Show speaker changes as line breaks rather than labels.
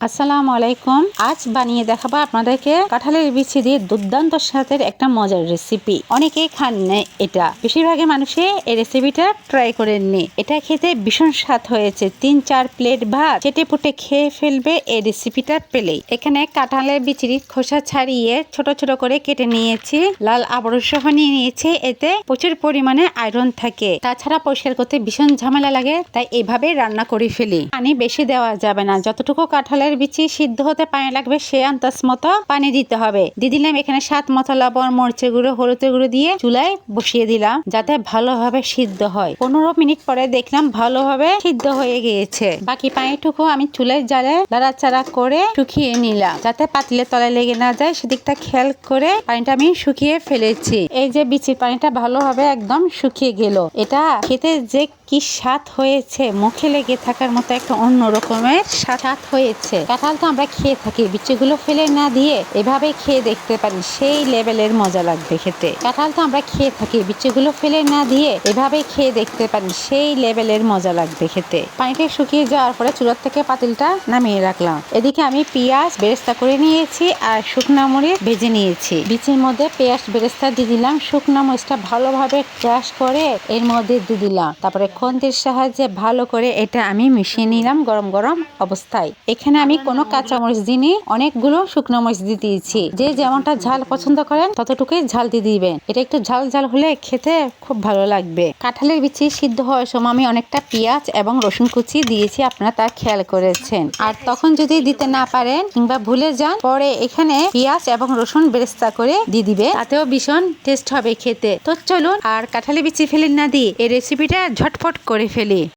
আসসালামু আলাইকুম। আজ বানিয়ে দেখাবো আপনাদেরকে কাঁঠালের বিচি দিয়ে দুর্দান্ত স্বাদের একটা মজার রেসিপি। অনেকেই খান না এটা, বেশিরভাগই মানুষই এই রেসিপিটা ট্রাই করেননি। এটা খেতে ভীষণ স্বাদ হয়েছে, 3-4 প্লেট ভাত চেটে পুটে খেয়ে ফেলবে এই রেসিপিটা পেলেই। এখানে কাঁঠালের বিচির খোসা ছাড়িয়ে ছোট ছোট করে কেটে নিয়েছি, লাল আবরণ সহ নিয়ে নিয়েছি। এতে প্রচুর পরিমাণে আয়রন থাকে, তাছাড়া পরিষ্কার করতে ভীষণ ঝামেলা লাগে, তাই এইভাবে রান্না করে ফেলি। পানি বেশি দেওয়া যাবে না, যতটুকু কাঁঠালের বিচি সিদ্ধ হতে পানি লাগবে সে আন্দাজ মতো পানি দিতে হবে। দিয়ে দিলাম এখানে স্বাদ মতো লবণ, মরিচের গুঁড়ো, হলুদের গুঁড়ো দিয়ে চুলায় বসিয়ে দিলাম যাতে ভালোভাবে সিদ্ধ হয়। 15 মিনিট পরে দেখলাম ভালোভাবে সিদ্ধ হয়ে গিয়েছে। বাকি পানিটুকু আমি চুলায় জালে নাড়াচাড়া করে শুকিয়ে নিলাম যাতে পাতিলের তলায় লেগে না যায়, সেদিকটা খেয়াল করে পানিটা আমি শুকিয়ে ফেলেছি। এই যে বিচির পানিটা ভালোভাবে একদম শুকিয়ে গেল। এটা খেতে যে কি স্বাদ হয়েছে, মুখে লেগে থাকার মতো একটা অন্য রকমের স্বাদ হয়েছে। কাঁঠাল তো আমরা খেয়ে থাকি, বিচিগুলো ফেলে না দিয়ে এভাবে খেয়ে দেখতে পারি, সেই লেভেলের মজা লাগবে খেতে। কাঁঠাল তো আমরা খেয়ে থাকি, বিচিগুলো ফেলে না দিয়ে এভাবে খেয়ে দেখতে পারি, সেই লেভেলের মজা লাগবে খেতে। পানিটা শুকিয়ে যাওয়ার পরে চুলার থেকে পাতিলটা নামিয়ে রাখলাম। এদিকে আমি পেঁয়াজ বেরেস্তা করে নিয়েছি আর শুকনো মরিচ ভেজে নিয়েছি। বিচির মধ্যে পেঁয়াজ বেরেস্তা দিয়ে দিলাম, শুকনো মরিচটা ভালোভাবে ক্রাশ করে এর মধ্যে দিয়ে দিলাম। তারপরে খন্তির সাহায্যে ভালো করে এটা আমি মিশিয়ে নিলাম গরম গরম অবস্থায়। এখানে আমি কোনো কাঁচা মরিচ দিইনি, অনেকগুলো শুকনো মরিচ দিয়ে দিয়েছি। যে যেমনটা ঝাল পছন্দ করেন ততটুকুই ঝাল দিয়ে দিবেন। এটা একটু ঝাল ঝাল হলে খেতে খুব ভালো লাগবে। কাঁঠালের বিচি সিদ্ধ হওয়ার সময় আমি অনেকটা পেঁয়াজ এবং রসুন কুচি দিয়েছি, আপনারা তা খেয়াল করেছেন। আর তখন যদি দিতে না পারেন কিংবা ভুলে যান, পরে এখানে পেঁয়াজ এবং রসুন বেরেস্তা করে দিয়ে দিবে, তাতেও ভীষণ টেস্ট হবে খেতে। তো চলুন আর কাঁঠালের বিচি ফেলে না দিয়ে এই রেসিপিটা ঝটপট করে ফেলি।